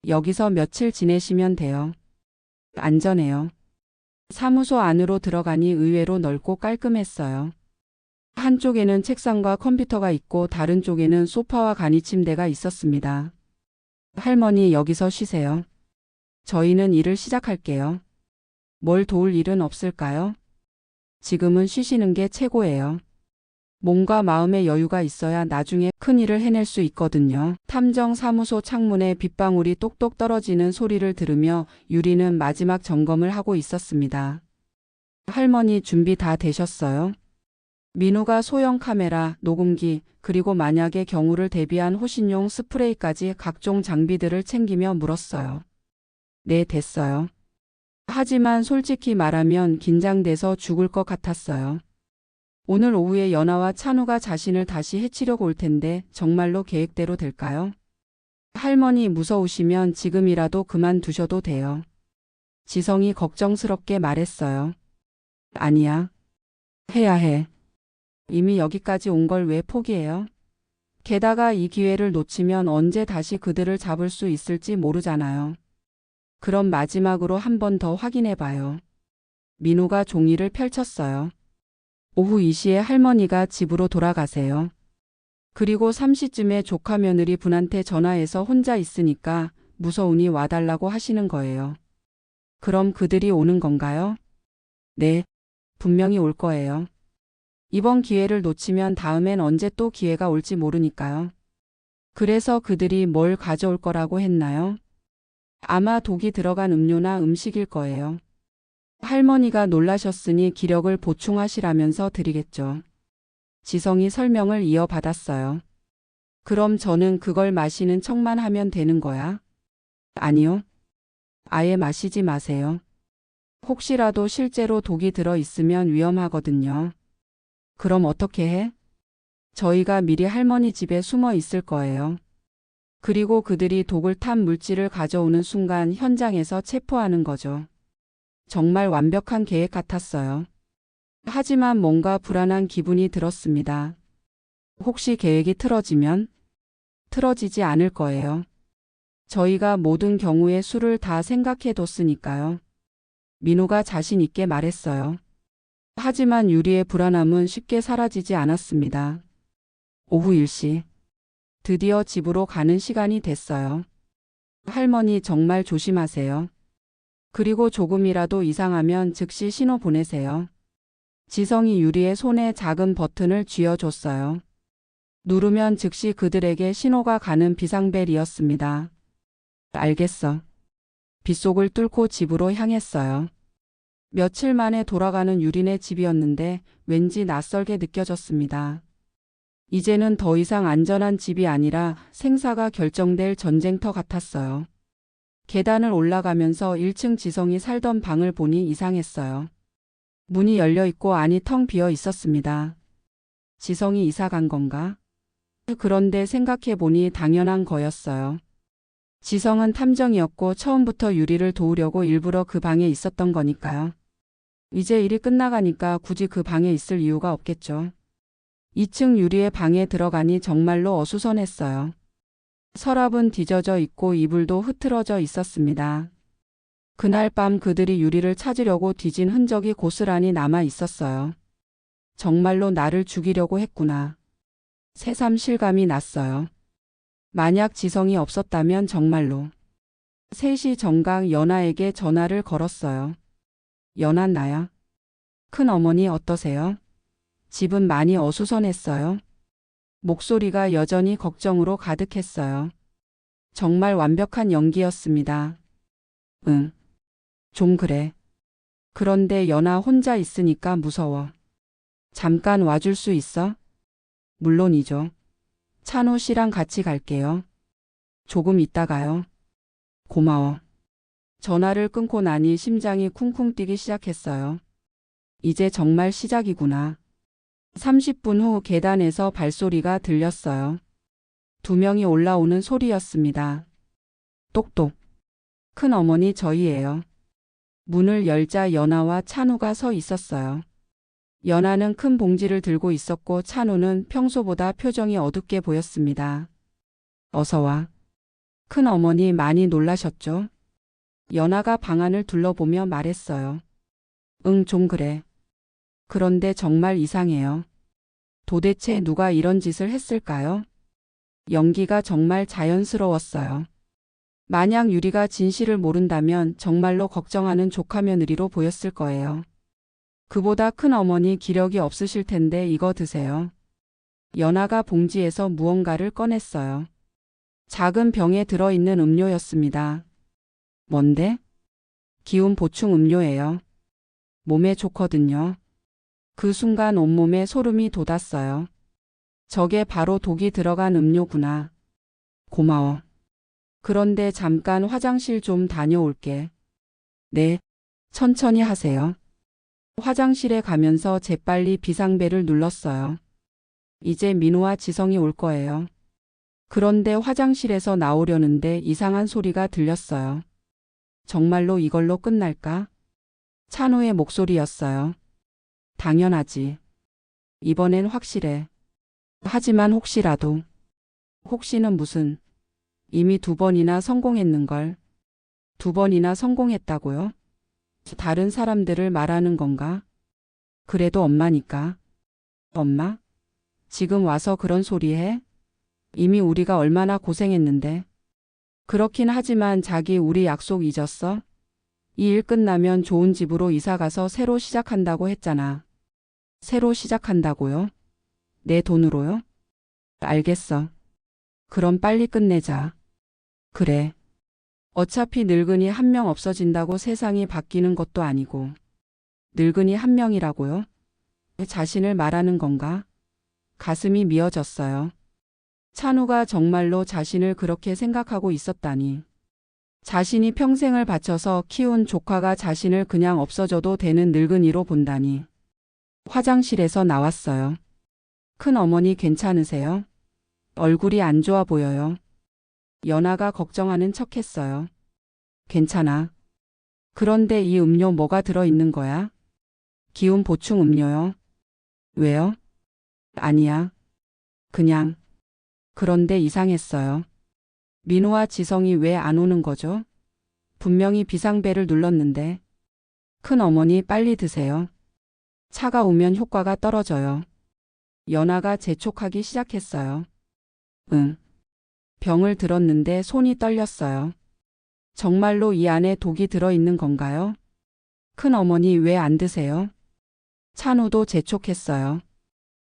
여기서 며칠 지내시면 돼요. 안전해요. 사무소 안으로 들어가니 의외로 넓고 깔끔했어요. 한쪽에는 책상과 컴퓨터가 있고 다른 쪽에는 소파와 간이 침대가 있었습니다. 할머니 여기서 쉬세요. 저희는 일을 시작할게요. 뭘 도울 일은 없을까요? 지금은 쉬시는 게 최고예요. 몸과 마음의 여유가 있어야 나중에 큰 일을 해낼 수 있거든요. 탐정사무소 창문에 빗방울이 똑똑 떨어지는 소리를 들으며 유리는 마지막 점검을 하고 있었습니다. 할머니 준비 다 되셨어요? 민우가 소형 카메라, 녹음기, 그리고 만약의 경우를 대비한 호신용 스프레이까지 각종 장비들을 챙기며 물었어요. 네, 됐어요. 하지만 솔직히 말하면 긴장돼서 죽을 것 같았어요. 오늘 오후에 연아와 찬우가 자신을 다시 해치려고 올 텐데 정말로 계획대로 될까요? 할머니 무서우시면 지금이라도 그만두셔도 돼요. 지성이 걱정스럽게 말했어요. 아니야. 해야 해. 이미 여기까지 온 걸 왜 포기해요? 게다가 이 기회를 놓치면 언제 다시 그들을 잡을 수 있을지 모르잖아요. 그럼 마지막으로 한 번 더 확인해봐요. 민우가 종이를 펼쳤어요. 오후 2시에 할머니가 집으로 돌아가세요. 그리고 3시쯤에 조카 며느리 분한테 전화해서 혼자 있으니까 무서우니 와달라고 하시는 거예요. 그럼 그들이 오는 건가요? 네, 분명히 올 거예요. 이번 기회를 놓치면 다음엔 언제 또 기회가 올지 모르니까요. 그래서 그들이 뭘 가져올 거라고 했나요? 아마 독이 들어간 음료나 음식일 거예요. 할머니가 놀라셨으니 기력을 보충하시라면서 드리겠죠. 지성이 설명을 이어받았어요. 그럼 저는 그걸 마시는 척만 하면 되는 거야? 아니요. 아예 마시지 마세요. 혹시라도 실제로 독이 들어 있으면 위험하거든요. 그럼 어떻게 해? 저희가 미리 할머니 집에 숨어 있을 거예요. 그리고 그들이 독을 탄 물질을 가져오는 순간 현장에서 체포하는 거죠. 정말 완벽한 계획 같았어요. 하지만 뭔가 불안한 기분이 들었습니다. 혹시 계획이 틀어지면? 틀어지지 않을 거예요. 저희가 모든 경우의 수를 다 생각해 뒀으니까요. 민호가 자신 있게 말했어요. 하지만 유리의 불안함은 쉽게 사라지지 않았습니다. 오후 1시. 드디어 집으로 가는 시간이 됐어요. 할머니 정말 조심하세요. 그리고 조금이라도 이상하면 즉시 신호 보내세요. 지성이 유리의 손에 작은 버튼을 쥐어줬어요. 누르면 즉시 그들에게 신호가 가는 비상벨이었습니다. 알겠어. 빗속을 뚫고 집으로 향했어요. 며칠 만에 돌아가는 유리네 집이었는데 왠지 낯설게 느껴졌습니다. 이제는 더 이상 안전한 집이 아니라 생사가 결정될 전쟁터 같았어요. 계단을 올라가면서 1층 지성이 살던 방을 보니 이상했어요. 문이 열려 있고 안이 텅 비어 있었습니다. 지성이 이사 간 건가? 그런데 생각해 보니 당연한 거였어요. 지성은 탐정이었고 처음부터 유리를 도우려고 일부러 그 방에 있었던 거니까요. 이제 일이 끝나가니까 굳이 그 방에 있을 이유가 없겠죠. 2층 유리의 방에 들어가니 정말로 어수선했어요. 서랍은 뒤져져 있고 이불도 흐트러져 있었습니다. 그날 밤 그들이 유리를 찾으려고 뒤진 흔적이 고스란히 남아 있었어요. 정말로 나를 죽이려고 했구나. 새삼 실감이 났어요. 만약 지성이 없었다면 정말로 3시 정각 연아에게 전화를 걸었어요. 연아 나야. 큰어머니 어떠세요? 집은 많이 어수선했어요. 목소리가 여전히 걱정으로 가득했어요. 정말 완벽한 연기였습니다. 응. 좀 그래. 그런데 연아 혼자 있으니까 무서워. 잠깐 와줄 수 있어? 물론이죠. 찬호 씨랑 같이 갈게요. 조금 있다가요. 고마워. 전화를 끊고 나니 심장이 쿵쿵 뛰기 시작했어요. 이제 정말 시작이구나. 30분 후 계단에서 발소리가 들렸어요. 2명이 올라오는 소리였습니다. 똑똑. 큰어머니 저희예요. 문을 열자 연아와 찬우가 서 있었어요. 연아는 큰 봉지를 들고 있었고 찬우는 평소보다 표정이 어둡게 보였습니다. 어서 와. 큰어머니 많이 놀라셨죠? 연아가 방안을 둘러보며 말했어요. 응, 좀 그래. 그런데 정말 이상해요. 도대체 누가 이런 짓을 했을까요? 연기가 정말 자연스러웠어요. 만약 유리가 진실을 모른다면 정말로 걱정하는 조카 며느리로 보였을 거예요. 그보다 큰 어머니 기력이 없으실 텐데 이거 드세요. 연아가 봉지에서 무언가를 꺼냈어요. 작은 병에 들어있는 음료였습니다. 뭔데? 기운 보충 음료예요. 몸에 좋거든요. 그 순간 온몸에 소름이 돋았어요. 저게 바로 독이 들어간 음료구나. 고마워. 그런데 잠깐 화장실 좀 다녀올게. 네, 천천히 하세요. 화장실에 가면서 재빨리 비상벨을 눌렀어요. 이제 민우와 지성이 올 거예요. 그런데 화장실에서 나오려는데 이상한 소리가 들렸어요. 정말로 이걸로 끝날까? 찬우의 목소리였어요. 당연하지. 이번엔 확실해. 하지만 혹시라도. 혹시는 무슨. 이미 2번이나 성공했는걸. 2번이나 성공했다고요? 다른 사람들을 말하는 건가? 그래도 엄마니까. 엄마? 지금 와서 그런 소리 해? 이미 우리가 얼마나 고생했는데. 그렇긴 하지만 자기 우리 약속 잊었어? 이 일 끝나면 좋은 집으로 이사가서 새로 시작한다고 했잖아. 새로 시작한다고요? 내 돈으로요? 알겠어. 그럼 빨리 끝내자. 그래. 어차피 늙은이 1명 없어진다고 세상이 바뀌는 것도 아니고. 늙은이 1명이라고요? 자신을 말하는 건가? 가슴이 미어졌어요. 찬우가 정말로 자신을 그렇게 생각하고 있었다니. 자신이 평생을 바쳐서 키운 조카가 자신을 그냥 없어져도 되는 늙은이로 본다니. 화장실에서 나왔어요. 큰 어머니 괜찮으세요? 얼굴이 안 좋아 보여요. 연아가 걱정하는 척했어요. 괜찮아. 그런데 이 음료 뭐가 들어있는 거야? 기운 보충 음료요. 왜요? 아니야. 그냥. 그런데 이상했어요. 민우와 지성이 왜 안 오는 거죠? 분명히 비상벨을 눌렀는데. 큰 어머니 빨리 드세요. 차가 오면 효과가 떨어져요. 연아가 재촉하기 시작했어요. 응. 병을 들었는데 손이 떨렸어요. 정말로 이 안에 독이 들어있는 건가요? 큰 어머니 왜 안 드세요? 찬우도 재촉했어요.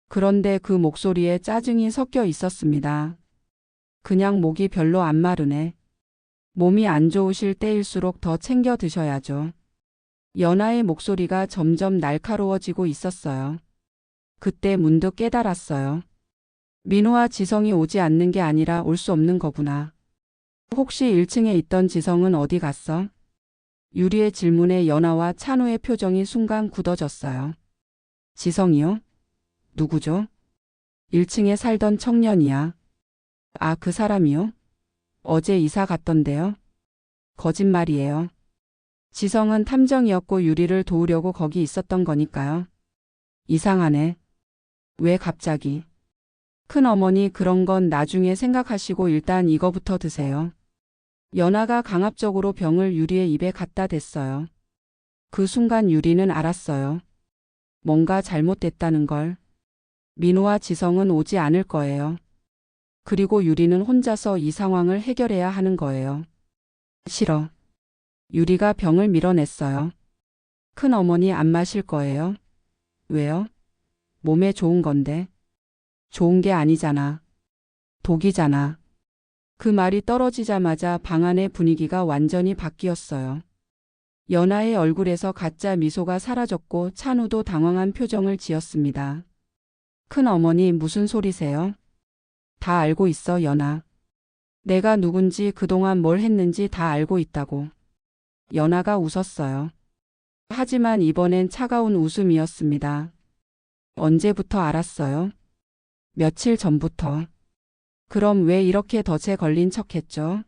그런데 그 목소리에 짜증이 섞여 있었습니다. 그냥 목이 별로 안 마르네. 몸이 안 좋으실 때일수록 더 챙겨 드셔야죠. 연아의 목소리가 점점 날카로워지고 있었어요. 그때 문득 깨달았어요. 민우와 지성이 오지 않는 게 아니라 올 수 없는 거구나. 혹시 1층에 있던 지성은 어디 갔어? 유리의 질문에 연아와 찬우의 표정이 순간 굳어졌어요. 지성이요? 누구죠? 1층에 살던 청년이야. 아, 그 사람이요? 어제 이사 갔던데요? 거짓말이에요. 지성은 탐정이었고 유리를 도우려고 거기 있었던 거니까요. 이상하네. 왜 갑자기? 큰어머니 그런 건 나중에 생각하시고 일단 이거부터 드세요. 연아가 강압적으로 병을 유리의 입에 갖다 댔어요. 그 순간 유리는 알았어요. 뭔가 잘못됐다는 걸. 민우와 지성은 오지 않을 거예요. 그리고 유리는 혼자서 이 상황을 해결해야 하는 거예요. 싫어. 유리가 병을 밀어냈어요. 큰 어머니 안 마실 거예요? 왜요? 몸에 좋은 건데. 좋은 게 아니잖아. 독이잖아. 그 말이 떨어지자마자 방 안의 분위기가 완전히 바뀌었어요. 연아의 얼굴에서 가짜 미소가 사라졌고 찬우도 당황한 표정을 지었습니다. 큰 어머니 무슨 소리세요? 다 알고 있어, 연아. 내가 누군지 그동안 뭘 했는지 다 알고 있다고. 연아가 웃었어요. 하지만 이번엔 차가운 웃음이었습니다. 언제부터 알았어요? 며칠 전부터. 그럼 왜 이렇게 덫에 걸린 척했죠?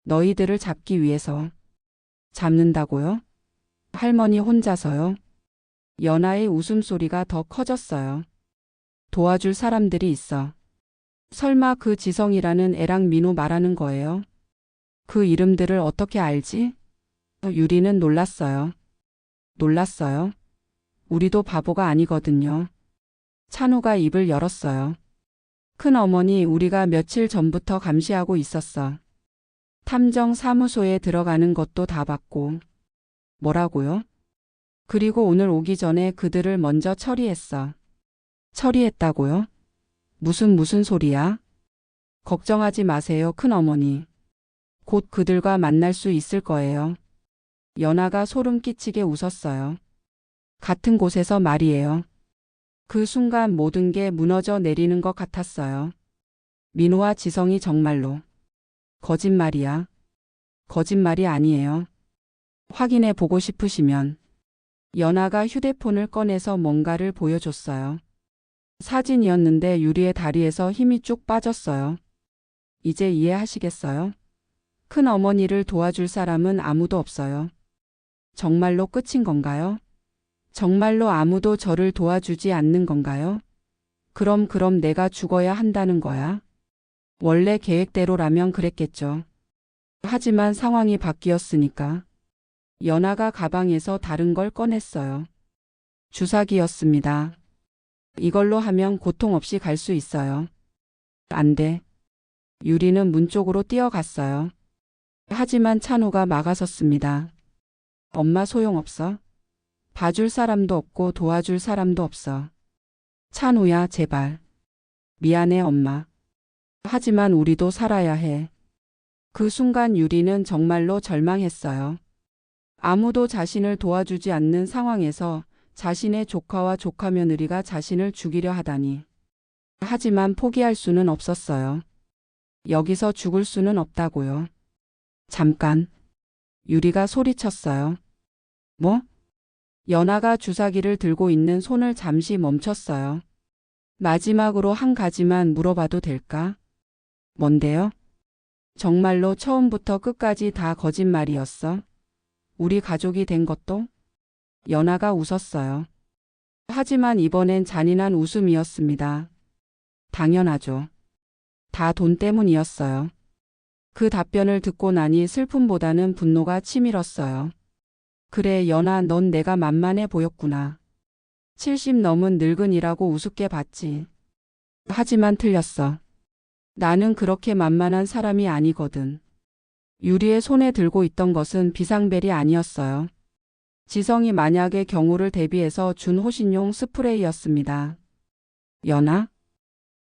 너희들을 잡기 위해서. 잡는다고요? 할머니 혼자서요? 연아의 웃음소리가 더 커졌어요. 도와줄 사람들이 있어. 설마 그 지성이라는 애랑 민호 말하는 거예요? 그 이름들을 어떻게 알지? 유리는 놀랐어요. 놀랐어요. 우리도 바보가 아니거든요. 찬우가 입을 열었어요. 큰 어머니, 우리가 며칠 전부터 감시하고 있었어. 탐정 사무소에 들어가는 것도 다 봤고. 뭐라고요? 그리고 오늘 오기 전에 그들을 먼저 처리했어. 처리했다고요? 무슨 소리야? 걱정하지 마세요, 큰 어머니. 곧 그들과 만날 수 있을 거예요. 연아가 소름 끼치게 웃었어요. 같은 곳에서 말이에요. 그 순간 모든 게 무너져 내리는 것 같았어요. 민호와 지성이 정말로. 거짓말이야. 거짓말이 아니에요. 확인해 보고 싶으시면. 연아가 휴대폰을 꺼내서 뭔가를 보여줬어요. 사진이었는데 유리의 다리에서 힘이 쭉 빠졌어요. 이제 이해하시겠어요? 큰 어머니를 도와줄 사람은 아무도 없어요. 정말로 끝인 건가요? 정말로 아무도 저를 도와주지 않는 건가요? 그럼 내가 죽어야 한다는 거야? 원래 계획대로라면 그랬겠죠. 하지만 상황이 바뀌었으니까. 연아가 가방에서 다른 걸 꺼냈어요. 주사기였습니다. 이걸로 하면 고통 없이 갈 수 있어요. 안 돼. 유리는 문 쪽으로 뛰어갔어요. 하지만 찬우가 막아섰습니다. 엄마 소용없어. 봐줄 사람도 없고 도와줄 사람도 없어. 찬우야, 제발. 미안해, 엄마. 하지만 우리도 살아야 해. 그 순간 유리는 정말로 절망했어요. 아무도 자신을 도와주지 않는 상황에서 자신의 조카와 조카며느리가 자신을 죽이려 하다니. 하지만 포기할 수는 없었어요. 여기서 죽을 수는 없다고요. 잠깐. 유리가 소리쳤어요. 뭐? 연아가 주사기를 들고 있는 손을 잠시 멈췄어요. 마지막으로 한 가지만 물어봐도 될까? 뭔데요? 정말로 처음부터 끝까지 다 거짓말이었어? 우리 가족이 된 것도? 연아가 웃었어요. 하지만 이번엔 잔인한 웃음이었습니다. 당연하죠. 다 돈 때문이었어요. 그 답변을 듣고 나니 슬픔보다는 분노가 치밀었어요. 그래, 연아, 넌 내가 만만해 보였구나. 70 넘은 늙은이라고 우습게 봤지. 하지만 틀렸어. 나는 그렇게 만만한 사람이 아니거든. 유리의 손에 들고 있던 것은 비상벨이 아니었어요. 지성이 만약의 경우를 대비해서 준 호신용 스프레이였습니다. 연아?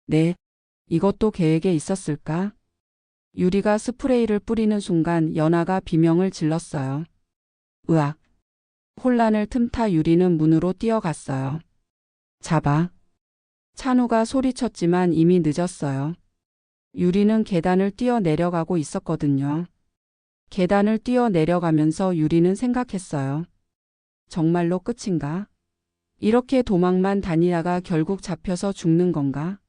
네. 이것도 계획에 있었을까? 유리가 스프레이를 뿌리는 순간 연아가 비명을 질렀어요. 으악. 혼란을 틈타 유리는 문으로 뛰어갔어요. 잡아. 찬우가 소리쳤지만 이미 늦었어요. 유리는 계단을 뛰어 내려가고 있었거든요. 계단을 뛰어 내려가면서 유리는 생각했어요. 정말로 끝인가? 이렇게 도망만 다니다가 결국 잡혀서 죽는 건가?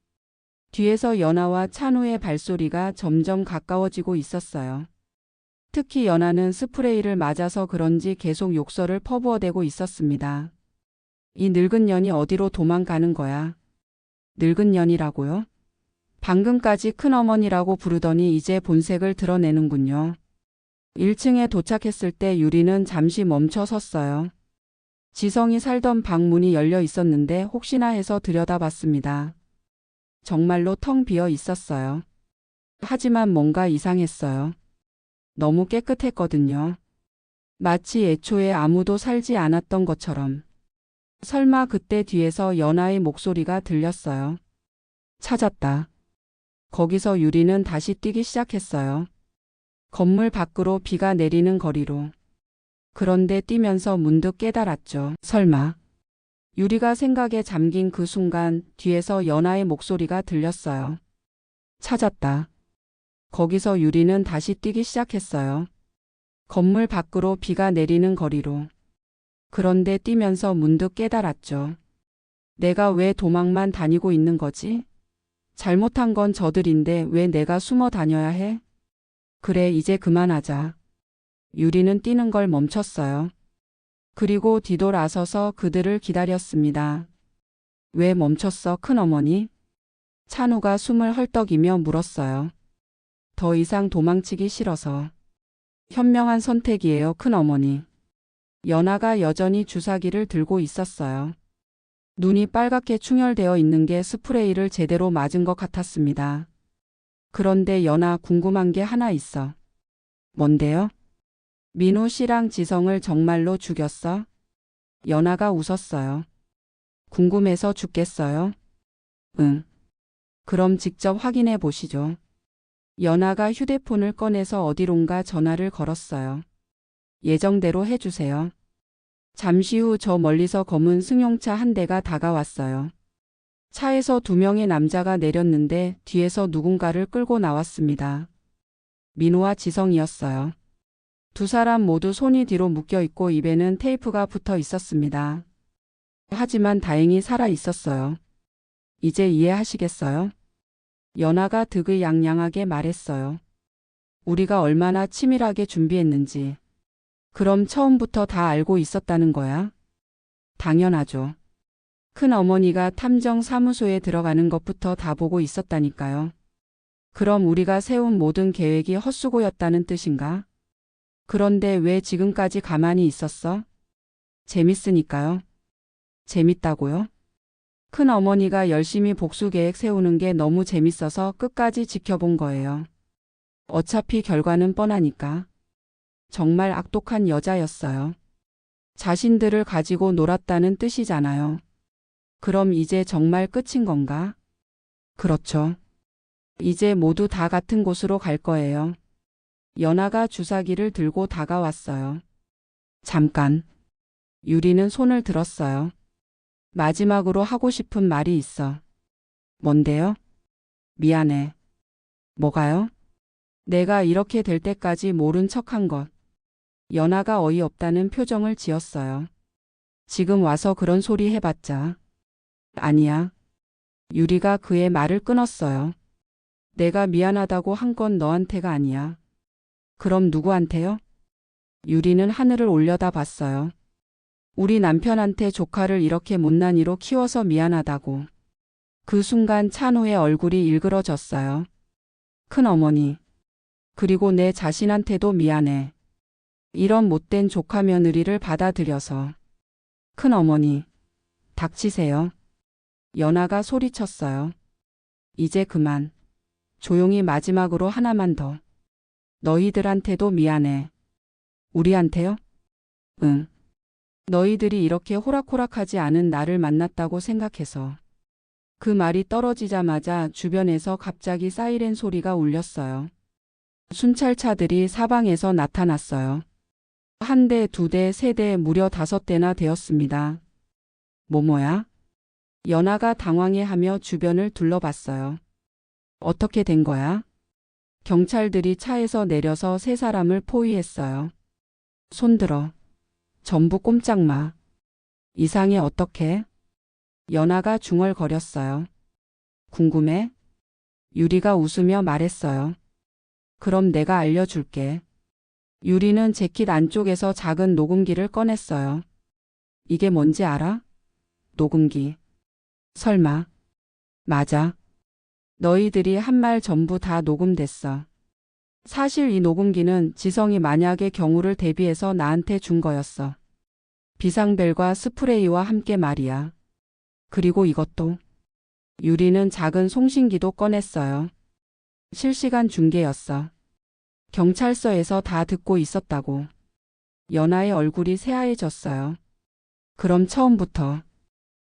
뒤에서 연아와 찬우의 발소리가 점점 가까워지고 있었어요. 특히 연아는 스프레이를 맞아서 그런지 계속 욕설을 퍼부어대고 있었습니다. 이 늙은 년이 어디로 도망가는 거야? 늙은 년이라고요? 방금까지 큰어머니라고 부르더니 이제 본색을 드러내는군요. 1층에 도착했을 때 유리는 잠시 멈춰 섰어요. 지성이 살던 방 문이 열려 있었는데 혹시나 해서 들여다봤습니다. 정말로 텅 비어 있었어요. 하지만 뭔가 이상했어요. 너무 깨끗했거든요. 마치 애초에 아무도 살지 않았던 것처럼. 설마 그때 뒤에서 연아의 목소리가 들렸어요. 찾았다. 거기서 유리는 다시 뛰기 시작했어요. 건물 밖으로 비가 내리는 거리로. 그런데 뛰면서 문득 깨달았죠. 설마. 유리가 생각에 잠긴 그 순간 뒤에서 연아의 목소리가 들렸어요. 찾았다. 거기서 유리는 다시 뛰기 시작했어요. 건물 밖으로 비가 내리는 거리로. 그런데 뛰면서 문득 깨달았죠. 내가 왜 도망만 다니고 있는 거지? 잘못한 건 저들인데 왜 내가 숨어 다녀야 해? 그래, 이제 그만하자. 유리는 뛰는 걸 멈췄어요. 그리고 뒤돌아서서 그들을 기다렸습니다. 왜 멈췄어, 큰어머니? 찬우가 숨을 헐떡이며 물었어요. 더 이상 도망치기 싫어서. 현명한 선택이에요, 큰어머니. 연아가 여전히 주사기를 들고 있었어요. 눈이 빨갛게 충혈되어 있는 게 스프레이를 제대로 맞은 것 같았습니다. 그런데 연아, 궁금한 게 하나 있어. 뭔데요? 민우 씨랑 지성을 정말로 죽였어? 연아가 웃었어요. 궁금해서 죽겠어요? 응. 그럼 직접 확인해 보시죠. 연아가 휴대폰을 꺼내서 어디론가 전화를 걸었어요. 예정대로 해주세요. 잠시 후 저 멀리서 검은 승용차 한 대가 다가왔어요. 차에서 2명의 남자가 내렸는데 뒤에서 누군가를 끌고 나왔습니다. 민우와 지성이었어요. 두 사람 모두 손이 뒤로 묶여 있고 입에는 테이프가 붙어 있었습니다. 하지만 다행히 살아 있었어요. 이제 이해하시겠어요? 연아가 득의양양하게 말했어요. 우리가 얼마나 치밀하게 준비했는지. 그럼 처음부터 다 알고 있었다는 거야? 당연하죠. 큰 어머니가 탐정 사무소에 들어가는 것부터 다 보고 있었다니까요. 그럼 우리가 세운 모든 계획이 헛수고였다는 뜻인가? 그런데 왜 지금까지 가만히 있었어? 재밌으니까요. 재밌다고요? 큰 어머니가 열심히 복수 계획 세우는 게 너무 재밌어서 끝까지 지켜본 거예요. 어차피 결과는 뻔하니까. 정말 악독한 여자였어요. 자신들을 가지고 놀았다는 뜻이잖아요. 그럼 이제 정말 끝인 건가? 그렇죠. 이제 모두 다 같은 곳으로 갈 거예요. 연아가 주사기를 들고 다가왔어요. 잠깐. 유리는 손을 들었어요. 마지막으로 하고 싶은 말이 있어. 뭔데요? 미안해. 뭐가요? 내가 이렇게 될 때까지 모른 척한 것. 연아가 어이없다는 표정을 지었어요. 지금 와서 그런 소리 해봤자. 아니야. 유리가 그의 말을 끊었어요. 내가 미안하다고 한 건 너한테가 아니야. 그럼 누구한테요? 유리는 하늘을 올려다 봤어요. 우리 남편한테 조카를 이렇게 못난이로 키워서 미안하다고. 그 순간 찬우의 얼굴이 일그러졌어요. 큰 어머니. 그리고 내 자신한테도 미안해. 이런 못된 조카 며느리를 받아들여서. 큰 어머니. 닥치세요. 연아가 소리쳤어요. 이제 그만. 조용히 마지막으로 하나만 더. 너희들한테도 미안해. 우리한테요? 응. 너희들이 이렇게 호락호락하지 않은 나를 만났다고 생각해서. 그 말이 떨어지자마자 주변에서 갑자기 사이렌 소리가 울렸어요. 순찰차들이 사방에서 나타났어요. 1대, 2대, 3대, 무려 5대나 되었습니다. 뭐야? 연아가 당황해하며 주변을 둘러봤어요. 어떻게 된 거야? 경찰들이 차에서 내려서 3사람을 포위했어요. 손들어. 전부 꼼짝 마. 이상해 어떡해? 연아가 중얼거렸어요. 궁금해? 유리가 웃으며 말했어요. 그럼 내가 알려줄게. 유리는 재킷 안쪽에서 작은 녹음기를 꺼냈어요. 이게 뭔지 알아? 녹음기. 설마. 맞아. 너희들이 한 말 전부 다 녹음됐어. 사실 이 녹음기는 지성이 만약의 경우를 대비해서 나한테 준 거였어. 비상벨과 스프레이와 함께 말이야. 그리고 이것도. 유리는 작은 송신기도 꺼냈어요. 실시간 중계였어. 경찰서에서 다 듣고 있었다고. 연아의 얼굴이 새하얘졌어요. 그럼 처음부터.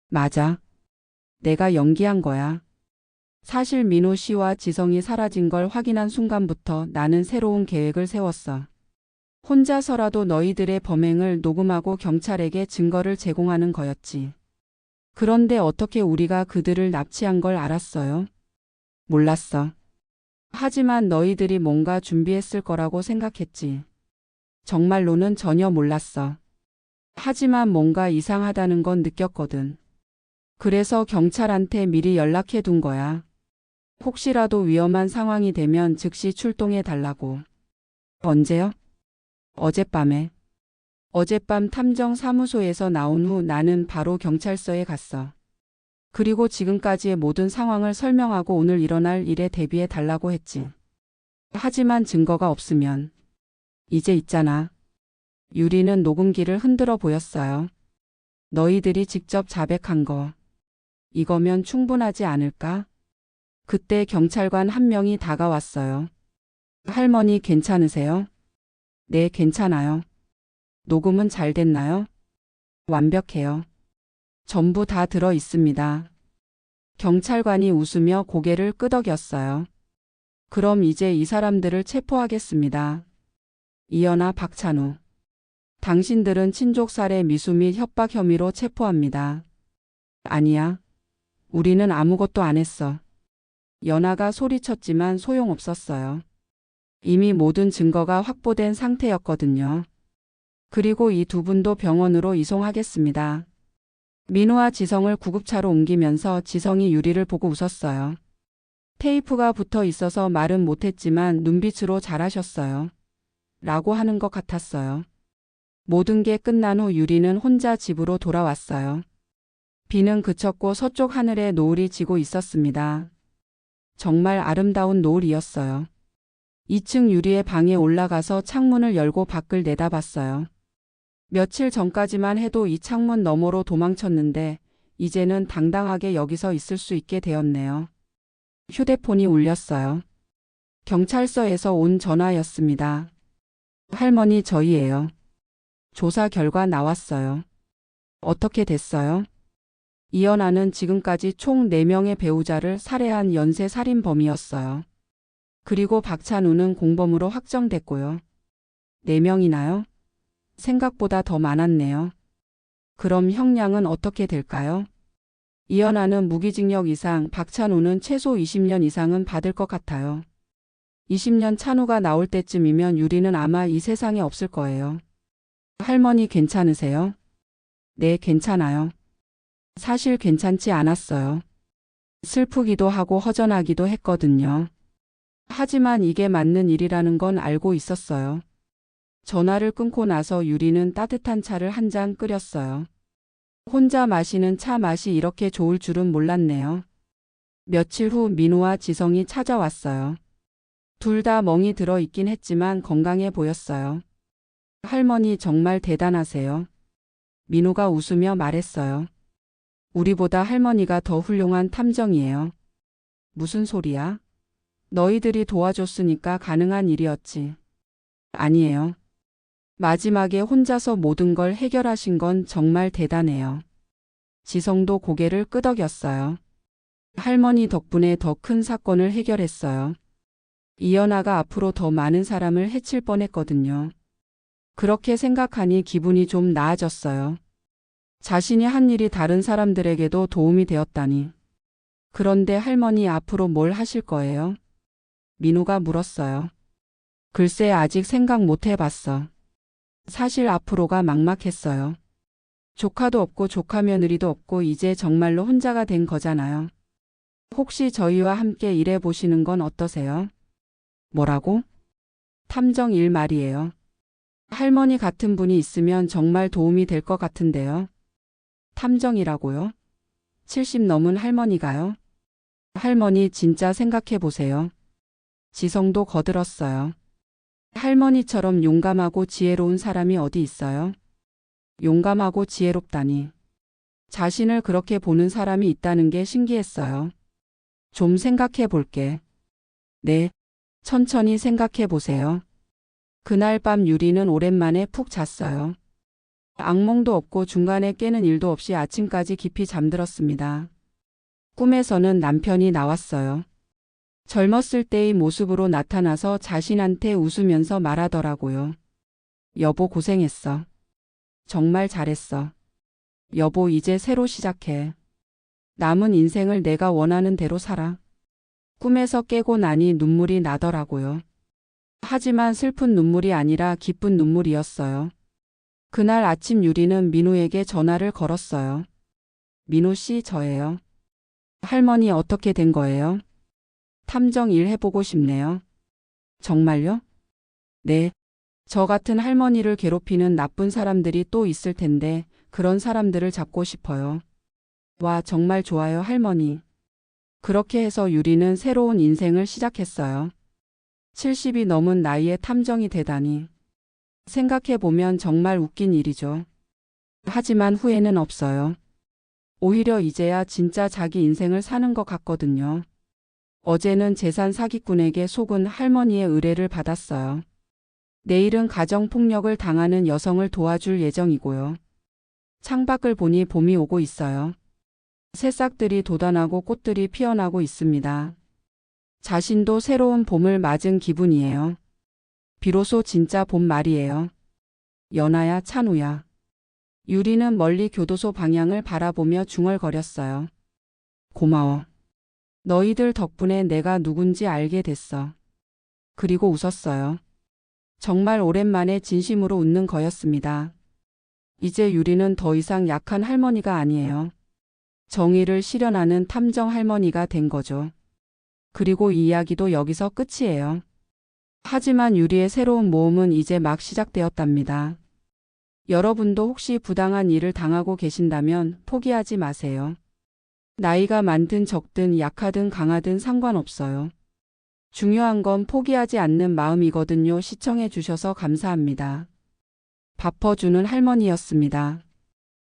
맞아. 내가 연기한 거야. 사실 민호 씨와 지성이 사라진 걸 확인한 순간부터 나는 새로운 계획을 세웠어. 혼자서라도 너희들의 범행을 녹음하고 경찰에게 증거를 제공하는 거였지. 그런데 어떻게 우리가 그들을 납치한 걸 알았어요? 몰랐어. 하지만 너희들이 뭔가 준비했을 거라고 생각했지. 정말로는 전혀 몰랐어. 하지만 뭔가 이상하다는 건 느꼈거든. 그래서 경찰한테 미리 연락해 둔 거야. 혹시라도 위험한 상황이 되면 즉시 출동해 달라고. 언제요? 어젯밤에. 어젯밤 탐정사무소에서 나온 후 나는 바로 경찰서에 갔어. 그리고 지금까지의 모든 상황을 설명하고 오늘 일어날 일에 대비해 달라고 했지. 하지만 증거가 없으면. 이제 있잖아. 유리는 녹음기를 흔들어 보였어요. 너희들이 직접 자백한 거. 이거면 충분하지 않을까? 그때 경찰관 한 명이 다가왔어요. 할머니 괜찮으세요? 네, 괜찮아요. 녹음은 잘 됐나요? 완벽해요. 전부 다 들어 있습니다. 경찰관이 웃으며 고개를 끄덕였어요. 그럼 이제 이 사람들을 체포하겠습니다. 이연아, 박찬우. 당신들은 친족 살해 미수 및 협박 혐의로 체포합니다. 아니야. 우리는 아무것도 안 했어. 연아가 소리쳤지만 소용없었어요. 이미 모든 증거가 확보된 상태였거든요. 그리고 이 두 분도 병원으로 이송하겠습니다. 민호와 지성을 구급차로 옮기면서 지성이 유리를 보고 웃었어요. 테이프가 붙어 있어서 말은 못했지만 눈빛으로 잘하셨어요. 라고 하는 것 같았어요. 모든 게 끝난 후 유리는 혼자 집으로 돌아왔어요. 비는 그쳤고 서쪽 하늘에 노을이 지고 있었습니다. 정말 아름다운 노을이었어요. 2층 유리의 방에 올라가서 창문을 열고 밖을 내다봤어요. 며칠 전까지만 해도 이 창문 너머로 도망쳤는데 이제는 당당하게 여기서 있을 수 있게 되었네요. 휴대폰이 울렸어요. 경찰서에서 온 전화였습니다. 할머니, 저희예요. 조사 결과 나왔어요. 어떻게 됐어요? 이연아는 지금까지 총 4명의 배우자를 살해한 연쇄 살인범이었어요. 그리고 박찬우는 공범으로 확정됐고요. 4명이나요? 생각보다 더 많았네요. 그럼 형량은 어떻게 될까요? 이연아는 무기징역 이상, 박찬우는 최소 20년 이상은 받을 것 같아요. 20년 찬우가 나올 때쯤이면 유리는 아마 이 세상에 없을 거예요. 할머니 괜찮으세요? 네, 괜찮아요. 사실 괜찮지 않았어요. 슬프기도 하고 허전하기도 했거든요. 하지만 이게 맞는 일이라는 건 알고 있었어요. 전화를 끊고 나서 유리는 따뜻한 차를 한 잔 끓였어요. 혼자 마시는 차 맛이 이렇게 좋을 줄은 몰랐네요. 며칠 후 민호와 지성이 찾아왔어요. 둘 다 멍이 들어 있긴 했지만 건강해 보였어요. 할머니 정말 대단하세요. 민호가 웃으며 말했어요. 우리보다 할머니가 더 훌륭한 탐정이에요. 무슨 소리야? 너희들이 도와줬으니까 가능한 일이었지. 아니에요. 마지막에 혼자서 모든 걸 해결하신 건 정말 대단해요. 지성도 고개를 끄덕였어요. 할머니 덕분에 더 큰 사건을 해결했어요. 이연아가 앞으로 더 많은 사람을 해칠 뻔했거든요. 그렇게 생각하니 기분이 좀 나아졌어요. 자신이 한 일이 다른 사람들에게도 도움이 되었다니. 그런데 할머니 앞으로 뭘 하실 거예요? 민호가 물었어요. 글쎄 아직 생각 못 해봤어. 사실 앞으로가 막막했어요. 조카도 없고 조카 며느리도 없고 이제 정말로 혼자가 된 거잖아요. 혹시 저희와 함께 일해보시는 건 어떠세요? 뭐라고? 탐정 일 말이에요. 할머니 같은 분이 있으면 정말 도움이 될 것 같은데요. 탐정이라고요? 70 넘은 할머니가요? 할머니 진짜 생각해 보세요. 지성도 거들었어요. 할머니처럼 용감하고 지혜로운 사람이 어디 있어요? 용감하고 지혜롭다니. 자신을 그렇게 보는 사람이 있다는 게 신기했어요. 좀 생각해 볼게. 네. 천천히 생각해 보세요. 그날 밤 유리는 오랜만에 푹 잤어요. 악몽도 없고 중간에 깨는 일도 없이 아침까지 깊이 잠들었습니다. 꿈에서는 남편이 나왔어요. 젊었을 때의 모습으로 나타나서 자신한테 웃으면서 말하더라고요. 여보 고생했어. 정말 잘했어. 여보 이제 새로 시작해. 남은 인생을 내가 원하는 대로 살아. 꿈에서 깨고 나니 눈물이 나더라고요. 하지만 슬픈 눈물이 아니라 기쁜 눈물이었어요. 그날 아침 유리는 민우에게 전화를 걸었어요. 민우 씨 저예요. 할머니 어떻게 된 거예요? 탐정 일 해보고 싶네요. 정말요? 네. 저 같은 할머니를 괴롭히는 나쁜 사람들이 또 있을 텐데 그런 사람들을 잡고 싶어요. 와 정말 좋아요 할머니. 그렇게 해서 유리는 새로운 인생을 시작했어요. 70이 넘은 나이에 탐정이 되다니. 생각해보면 정말 웃긴 일이죠. 하지만 후회는 없어요. 오히려 이제야 진짜 자기 인생을 사는 것 같거든요. 어제는 재산 사기꾼에게 속은 할머니의 의뢰를 받았어요. 내일은 가정폭력을 당하는 여성을 도와줄 예정이고요. 창밖을 보니 봄이 오고 있어요. 새싹들이 돋아나고 꽃들이 피어나고 있습니다. 자신도 새로운 봄을 맞은 기분이에요. 비로소 진짜 봄말이에요. 연아야 찬우야. 유리는 멀리 교도소 방향을 바라보며 중얼거렸어요. 고마워. 너희들 덕분에 내가 누군지 알게 됐어. 그리고 웃었어요. 정말 오랜만에 진심으로 웃는 거였습니다. 이제 유리는 더 이상 약한 할머니가 아니에요. 정의를 실현하는 탐정 할머니가 된 거죠. 그리고 이 이야기도 여기서 끝이에요. 하지만 유리의 새로운 모험은 이제 막 시작되었답니다. 여러분도 혹시 부당한 일을 당하고 계신다면 포기하지 마세요. 나이가 많든 적든 약하든 강하든 상관없어요. 중요한 건 포기하지 않는 마음이거든요. 시청해 주셔서 감사합니다. 밥 퍼주는 할머니였습니다.